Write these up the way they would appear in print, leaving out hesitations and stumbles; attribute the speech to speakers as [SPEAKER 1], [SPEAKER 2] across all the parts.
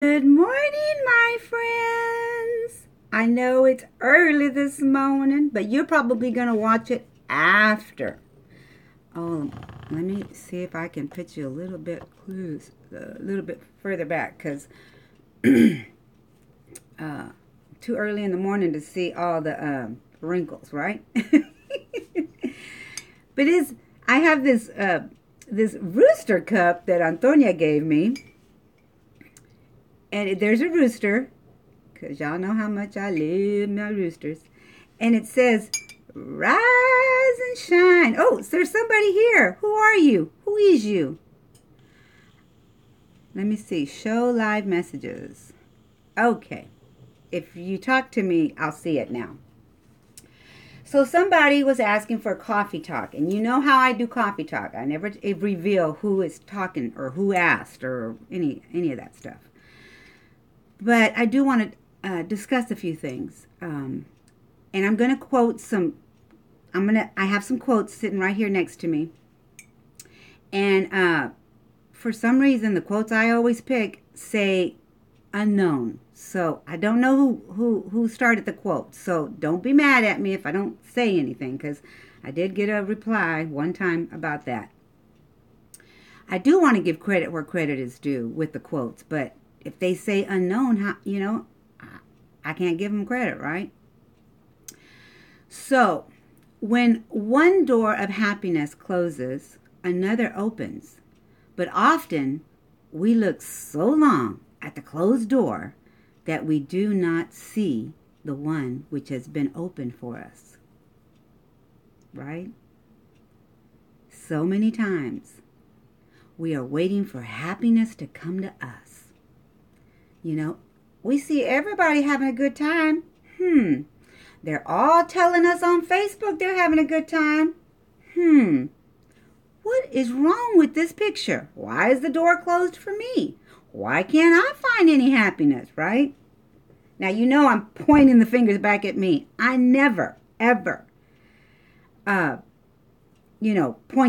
[SPEAKER 1] Good morning, my friends. I know it's early this morning, but you're probably going to watch it after. Oh, let me see if I can put you a little bit further back because too early in the morning to see all the wrinkles, right? But I have this rooster cup that Antonia gave me, and there's a rooster, because y'all know how much I love my roosters. And it says, rise and shine. Oh, so there's somebody here. Who are you? Who is you? Let me see. Show live messages. Okay. If you talk to me, I'll see it now. So somebody was asking for coffee talk. And you know how I do coffee talk. I never reveal who is talking or who asked or any of that stuff. But I do want to discuss a few things. And I'm going to quote some. I have some quotes sitting right here next to me. And for some reason, the quotes I always pick say unknown. So I don't know who started the quote. So don't be mad at me if I don't say anything, because I did get a reply one time about that. I do want to give credit where credit is due with the quotes, but if they say unknown, I can't give them credit, right? So, when one door of happiness closes, another opens. But often, we look so long at the closed door that we do not see the one which has been opened for us. Right? So many times, we are waiting for happiness to come to us. We see everybody having a good time. They're all telling us on Facebook they're having a good time. What is wrong with this picture? Why is the door closed for me? Why can't I find any happiness, right? Now, I'm pointing the fingers back at me. I never, ever, point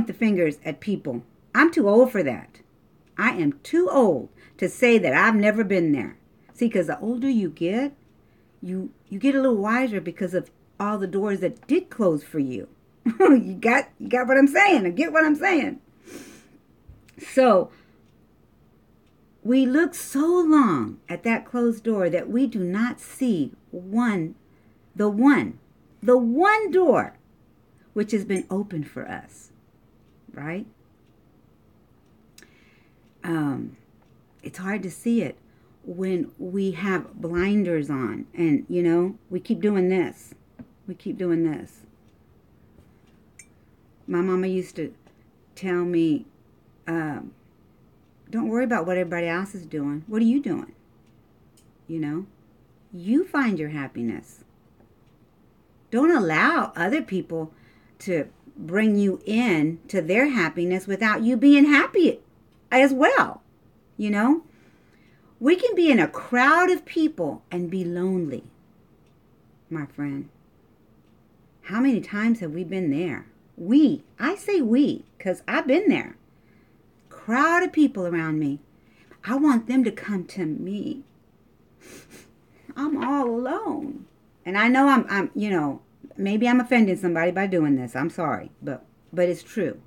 [SPEAKER 1] the fingers at people. I'm too old for that. I am too old to say that I've never been there. See, because the older you get a little wiser because of all the doors that did close for you. you got what I'm saying. I get what I'm saying. So we look so long at that closed door that we do not see the one door which has been opened for us, right? It's hard to see it when we have blinders on and, we keep doing this. My mama used to tell me, don't worry about what everybody else is doing. What are you doing? You find your happiness. Don't allow other people to bring you in to their happiness without you being happy as well. We can be in a crowd of people and be lonely, my friend. How many times have we been there? I say we, because I've been there. Crowd of people around me. I want them to come to me. I'm all alone. And I know I'm maybe I'm offending somebody by doing this. I'm sorry, but it's true.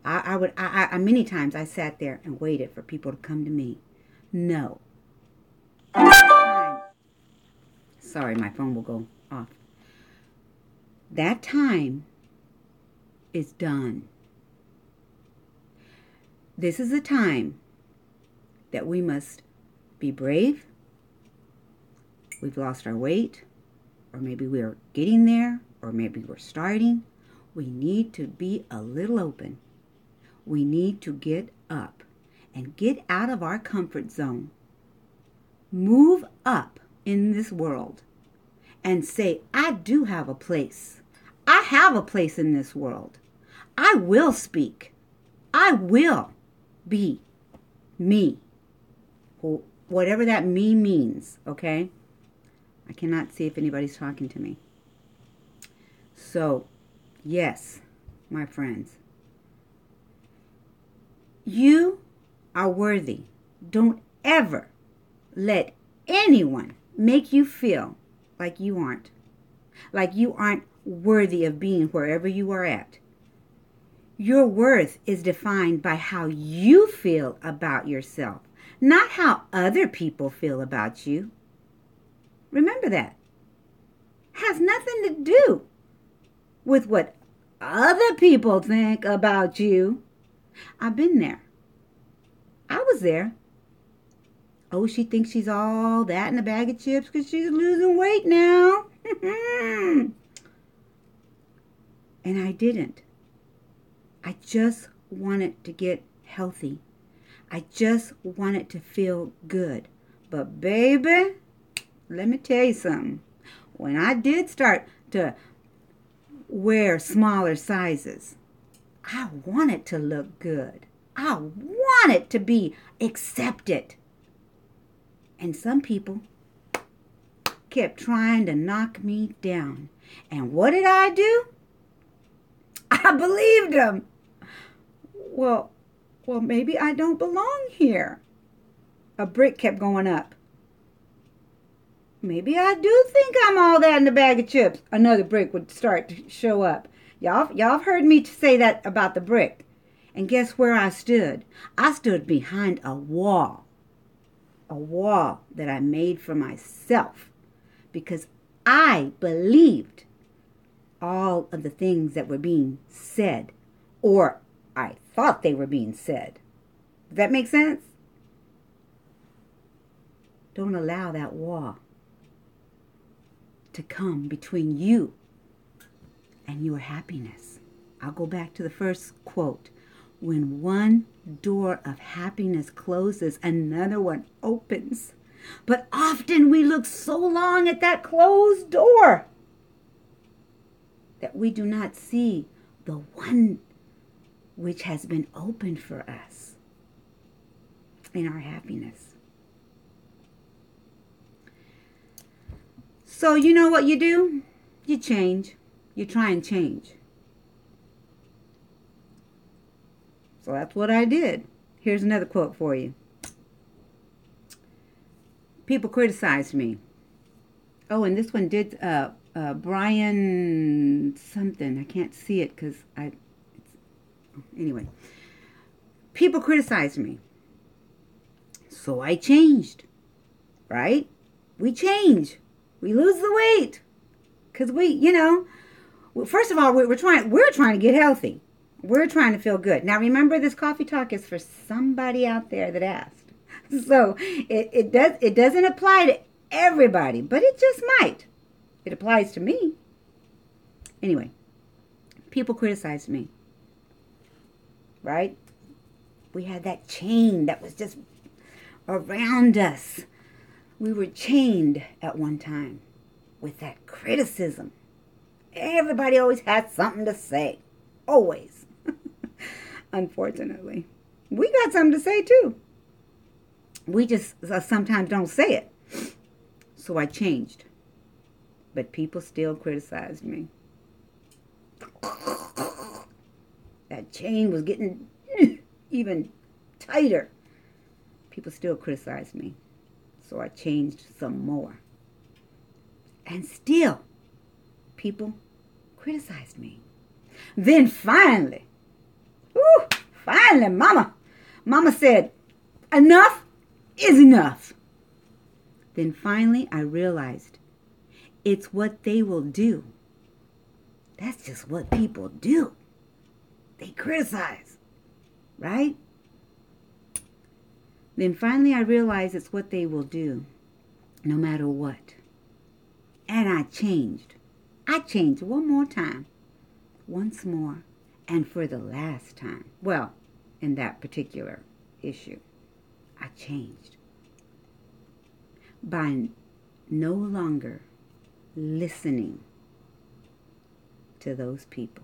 [SPEAKER 1] I many times I sat there and waited for people to come to me. No. Sorry, my phone will go off. That time is done. This is a time that we must be brave. We've lost our weight, or maybe we're getting there, or maybe we're starting. We need to be a little open. We need to get up and get out of our comfort zone. Move up in this world and say, I do have a place. I have a place in this world. I will speak. I will be me. Whatever that me means, okay? I cannot see if anybody's talking to me. So, yes, my friends. You are worthy. Don't ever let anyone make you feel like you aren't worthy of being wherever you are at. Your worth is defined by how you feel about yourself, not how other people feel about you. Remember that. Has nothing to do with what other people think about you. I've been there. I was there. Oh, she thinks she's all that in a bag of chips because she's losing weight now. And I didn't. I just wanted to get healthy. I just wanted to feel good. But baby, let me tell you something. When I did start to wear smaller sizes, I wanted to look good. I wanted to be accepted. And some people kept trying to knock me down. And what did I do? I believed them. Well, maybe I don't belong here. A brick kept going up. Maybe I do think I'm all that in a bag of chips. Another brick would start to show up. Y'all have heard me say that about the brick. And guess where I stood? I stood behind a wall. A wall that I made for myself. Because I believed all of the things that were being said. Or I thought they were being said. Does that make sense? Don't allow that wall to come between you and your happiness. I'll go back to the first quote. When one door of happiness closes, another one opens. But often we look so long at that closed door that we do not see the one which has been opened for us in our happiness. So you know what you do? You change. You try and change. So that's what I did. Here's another quote for you. People criticized me. Oh, and this one did Brian something. I can't see it because anyway. People criticized me. So I changed. Right? We change. We lose the weight. Because first of all, we're trying to get healthy. We're trying to feel good. Now remember, this coffee talk is for somebody out there that asked. So it doesn't apply to everybody, but it just might. It applies to me. Anyway, people criticized me. Right? We had that chain that was just around us. We were chained at one time with that criticism. Everybody always had something to say. Always. Unfortunately. We got something to say too. We just sometimes don't say it. So I changed. But people still criticized me. That chain was getting even tighter. People still criticized me. So I changed some more. And still, people criticized me. Then finally, Mama said, enough is enough. Then finally I realized it's what they will do. That's just what people do. They criticize, right? Then finally I realized it's what they will do, no matter what. And I changed. I changed one more time. Once more. And for the last time. Well, in that particular issue. I changed. By no longer listening to those people.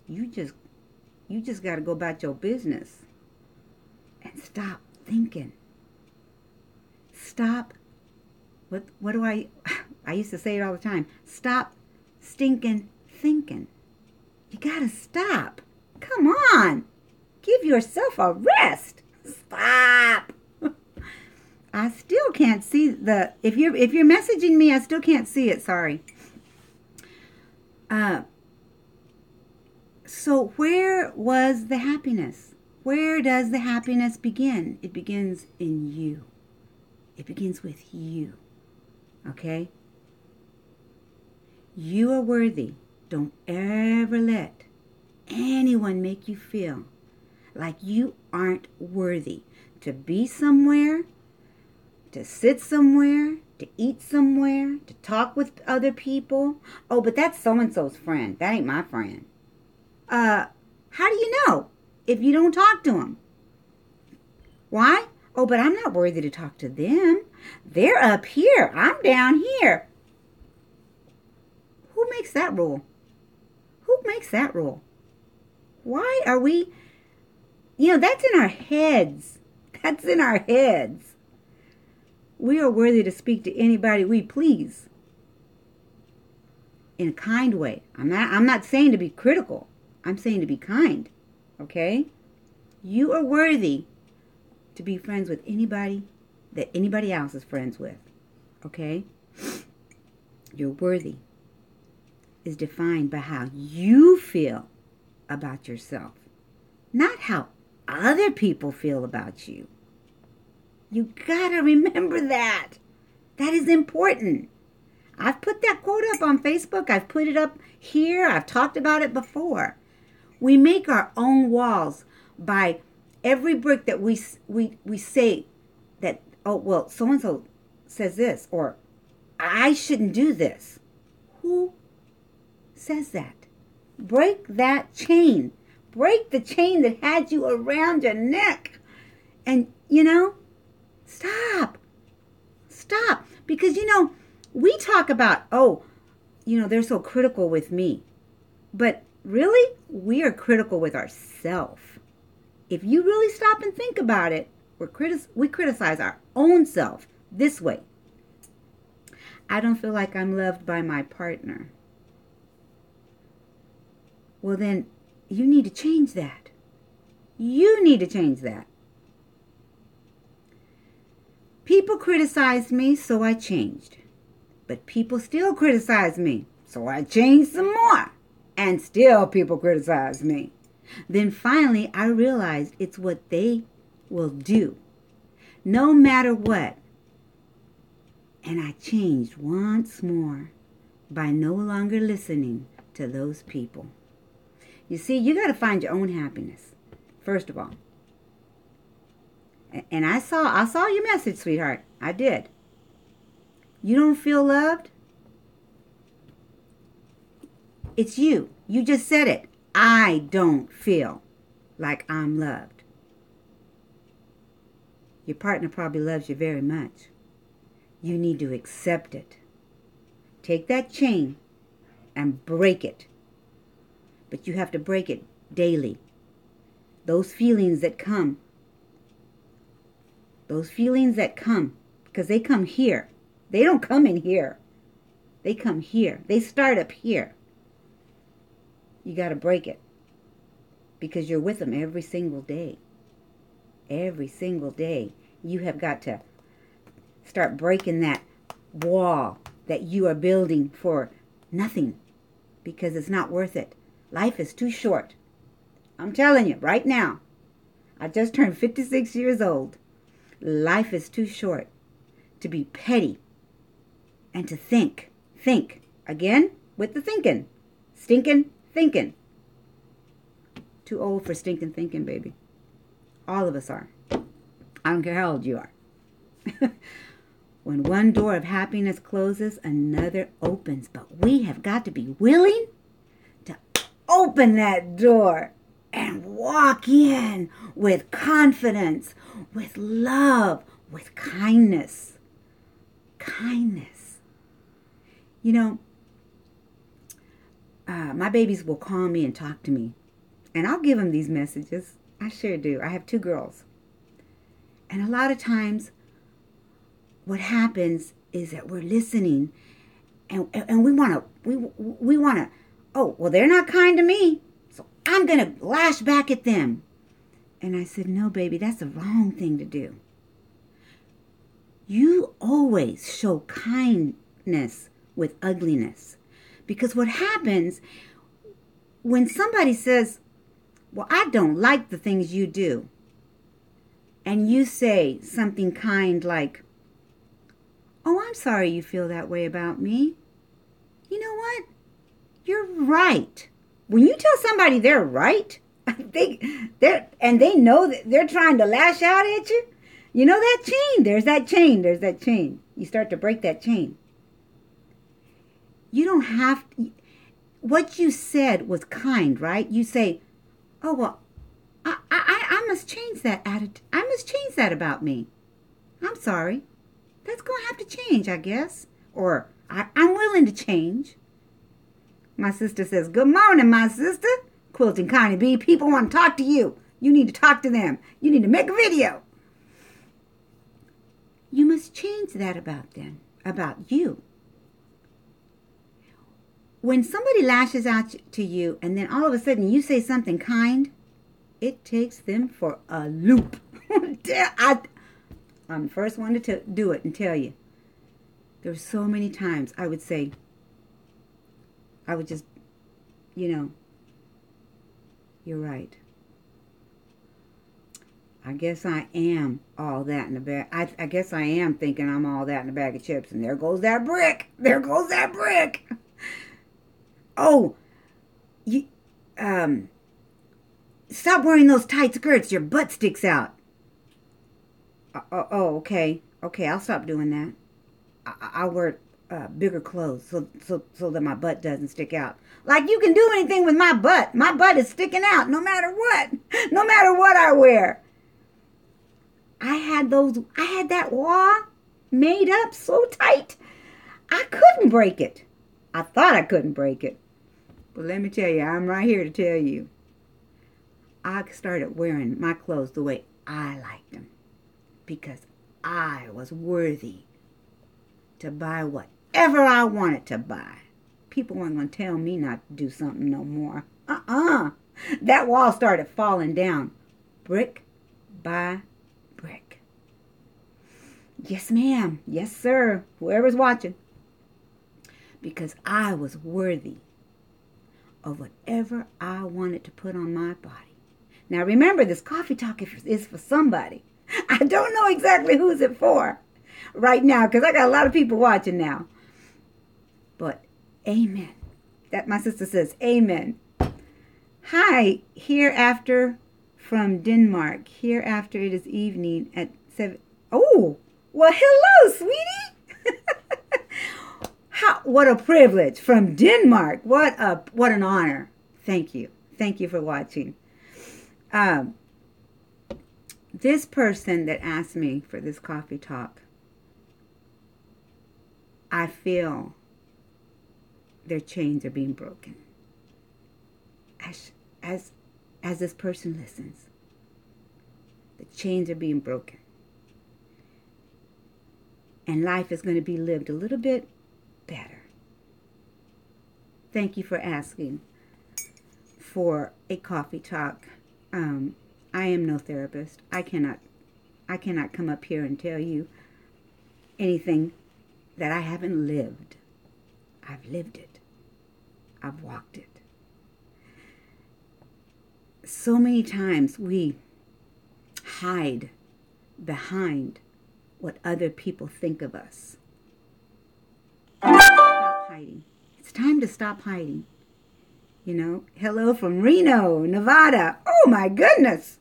[SPEAKER 1] You just got to go about your business. And stop thinking. Stop. What do I used to say it all the time. Stop stinking thinking. You gotta stop. Come on. Give yourself a rest. Stop. I still can't see the, if you're messaging me, I still can't see it, sorry. So where was the happiness? Where does the happiness begin? It begins in you. It begins with you. Okay? You are worthy. Don't ever let anyone make you feel like you aren't worthy to be somewhere, to sit somewhere, to eat somewhere, to talk with other people. Oh, but that's so-and-so's friend. That ain't my friend. How do you know if you don't talk to them? Why? Oh, but I'm not worthy to talk to them. They're up here. I'm down here. Who makes that rule? Who makes that rule? Why are we, that's in our heads. That's in our heads. We are worthy to speak to anybody we please. In a kind way. I'm not saying to be critical. I'm saying to be kind. Okay? You are worthy to be friends with anybody that anybody else is friends with. Okay? Your worthy is defined by how you feel about yourself, not how other people feel about you. You gotta remember that. That is important. I've put that quote up on Facebook. I've put it up here. I've talked about it before. We make our own walls by every brick that we say that, oh, well, so-and-so says this, or I shouldn't do this. Who says that? Break that chain. Break the chain that had you around your neck. And, stop. Stop. Because, we talk about, they're so critical with me. But really, we are critical with ourselves. If you really stop and think about it, we criticize our own self this way. I don't feel like I'm loved by my partner. Well, then you need to change that. You need to change that. People criticized me, so I changed. But people still criticize me, so I changed some more. And still people criticize me. Then finally I realized it's what they will do, no matter what. And I changed once more by no longer listening to those people. You see, you got to find your own happiness, first of all. And I saw your message, sweetheart. I did. You don't feel loved? It's you. You just said it. I don't feel like I'm loved. Your partner probably loves you very much. You need to accept it. Take that chain and break it. But you have to break it daily. Those feelings that come, because they come here. They don't come in here. They come here. They start up here. You got to break it. Because you're with them every single day. Every single day. You have got to start breaking that wall that you are building for nothing. Because it's not worth it. Life is too short. I'm telling you right now. I just turned 56 years old. Life is too short to be petty and to think. Think. Again, with the thinking. Stinking thinking. Too old for stinking thinking, baby. All of us are. I don't care how old you are. When one door of happiness closes, another opens. But we have got to be willing to open that door and walk in with confidence, with love, with kindness. Kindness. My babies will call me and talk to me. And I'll give them these messages. I sure do. I have 2 girls. And a lot of times, what happens is that we're listening and we want to, oh, well, they're not kind to me, so I'm going to lash back at them. And I said, no, baby, that's the wrong thing to do. You always show kindness with ugliness. Because what happens when somebody says, well, I don't like the things you do, and you say something kind like, oh, I'm sorry you feel that way about me. You know what? You're right. When you tell somebody they're right, they know that they're trying to lash out at you, you know that chain. There's that chain. You start to break that chain. You don't have to, what you said was kind, right? You say, oh, well, I must change that attitude. I must change that about me. I'm sorry. That's going to have to change, I guess. Or, I'm willing to change. My sister says, good morning, my sister. Quilting Connie B. People want to talk to you. You need to talk to them. You need to make a video. You must change that about them, about you. When somebody lashes out to you and then all of a sudden you say something kind, it takes them for a loop. I'm the first one to do it and tell you. There were so many times I would just, you're right. I guess I am all that in a bag. I guess I am thinking I'm all that in a bag of chips. And there goes that brick. There goes that brick. Oh, stop wearing those tight skirts. Your butt sticks out. Okay. Okay, I'll stop doing that. I'll wear bigger clothes so that my butt doesn't stick out. Like you can do anything with my butt. My butt is sticking out no matter what. No matter what I wear. I had that wall made up so tight, I couldn't break it. I thought I couldn't break it. But let me tell you, I'm right here to tell you. I started wearing my clothes the way I liked them. Because I was worthy to buy whatever I wanted to buy. People weren't going to tell me not to do something no more. That wall started falling down. Brick by brick. Yes, ma'am. Yes, sir. Whoever's watching. Because I was worthy of whatever I wanted to put on my body. Now remember, this coffee talk is for somebody. I don't know exactly who's it for right now because I got a lot of people watching now. But amen. That my sister says, amen. Hi, hereafter from Denmark. Hereafter it is evening at 7. Oh, well, hello, sweetie. What a privilege from Denmark. What an honor. Thank you. Thank you for watching. This person that asked me for this coffee talk, I feel their chains are being broken. As this person listens, the chains are being broken. And life is going to be lived a little bit better. Thank you for asking for a coffee talk. I am no therapist. I cannot come up here and tell you anything that I haven't lived. I've lived it. I've walked it. So many times we hide behind what other people think of us. Stop hiding. It's time to stop hiding. You know, hello from Reno, Nevada. Oh my goodness.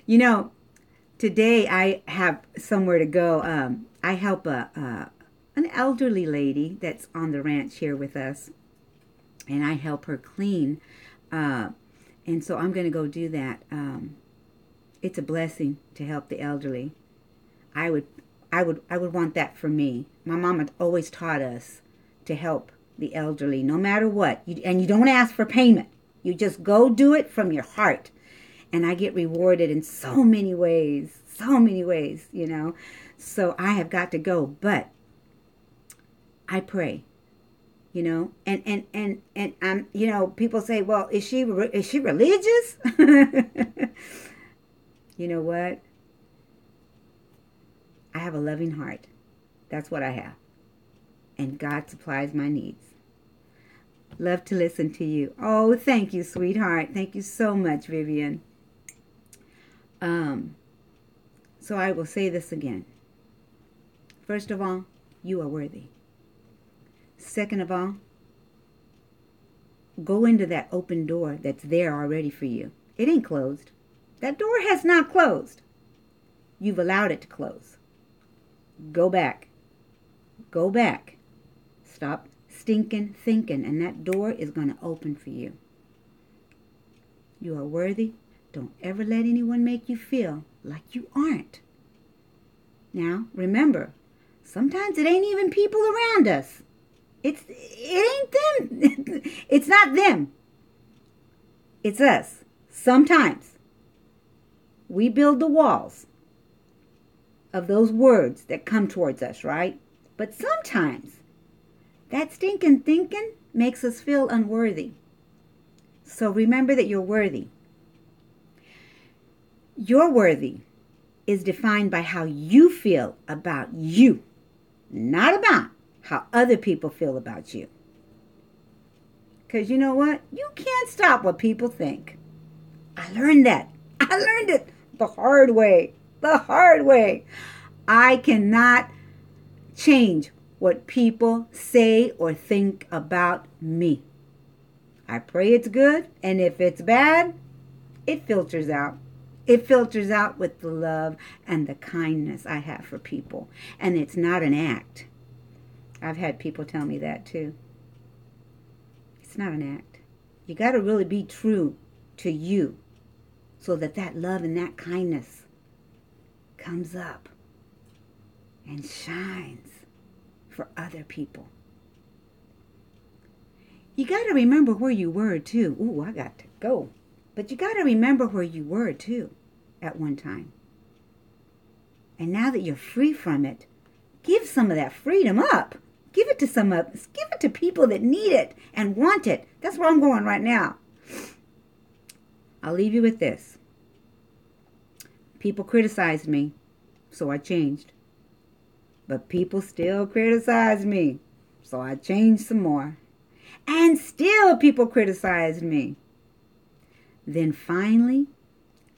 [SPEAKER 1] You know, today I have somewhere to go. I help an elderly lady that's on the ranch here with us. And I help her clean. And so I'm going to go do that. It's a blessing to help the elderly. I would want that for me. My mama always taught us to help the elderly, no matter what. And you don't ask for payment. You just go do it from your heart. And I get rewarded in so many ways, you know. So I have got to go, but I pray, you know. And you know, people say, well, is she religious? You know what? have a loving heart. That's what I have. And God supplies my needs. Love to listen to you. Oh, thank you, sweetheart. Thank you so much, Vivian. So I will say this again. First of all, you are worthy. Second of all, go into that open door that's there already for you. It ain't closed. That door has not closed. You've allowed it to close. Go back. Go back. Stop stinking thinking, and that door is going to open for you. You are worthy. Don't ever let anyone make you feel like you aren't. Now, remember, sometimes it ain't even people around us. It ain't them. It's not them. It's us. Sometimes we build the walls of those words that come towards us, right? But sometimes that stinking thinking makes us feel unworthy. So remember that you're worthy. You're worthy is defined by how you feel about you, not about how other people feel about you. Because you know what? You can't stop what people think. I learned that. I learned it the hard way. The hard way. I cannot change what people say or think about me. I pray it's good, and if it's bad, it filters out. It filters out with the love and the kindness I have for people. And it's not an act. I've had people tell me that too. It's not an act. You got to really be true to you so that that love and that kindness comes up and shines for other people. You got to remember where you were too. Ooh, I got to go. But you got to remember where you were too at one time. And now that you're free from it, give some of that freedom up. Give it to give it to people that need it and want it. That's where I'm going right now. I'll leave you with this. People criticized me, so I changed. But people still criticize me, so I changed some more. And still people criticized me. Then finally,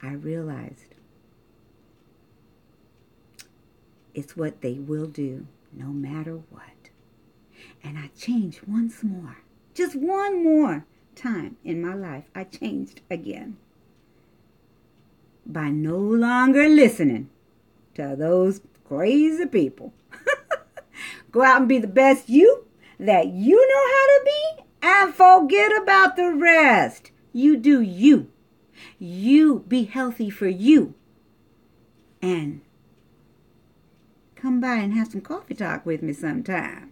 [SPEAKER 1] I realized it's what they will do no matter what. And I changed once more. Just one more time in my life, I changed again. By no longer listening to those crazy people. Go out and be the best you that you know how to be and forget about the rest. You do you. You be healthy for you. And come by and have some coffee talk with me sometime.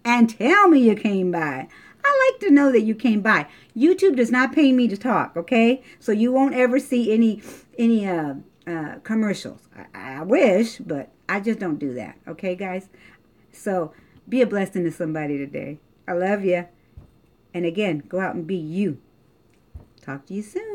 [SPEAKER 1] And tell me you came by. I like to know that you came by. YouTube does not pay me to talk, okay? So you won't ever see any commercials. I wish, but I just don't do that, okay, guys? So be a blessing to somebody today. I love you. And again, go out and be you. Talk to you soon.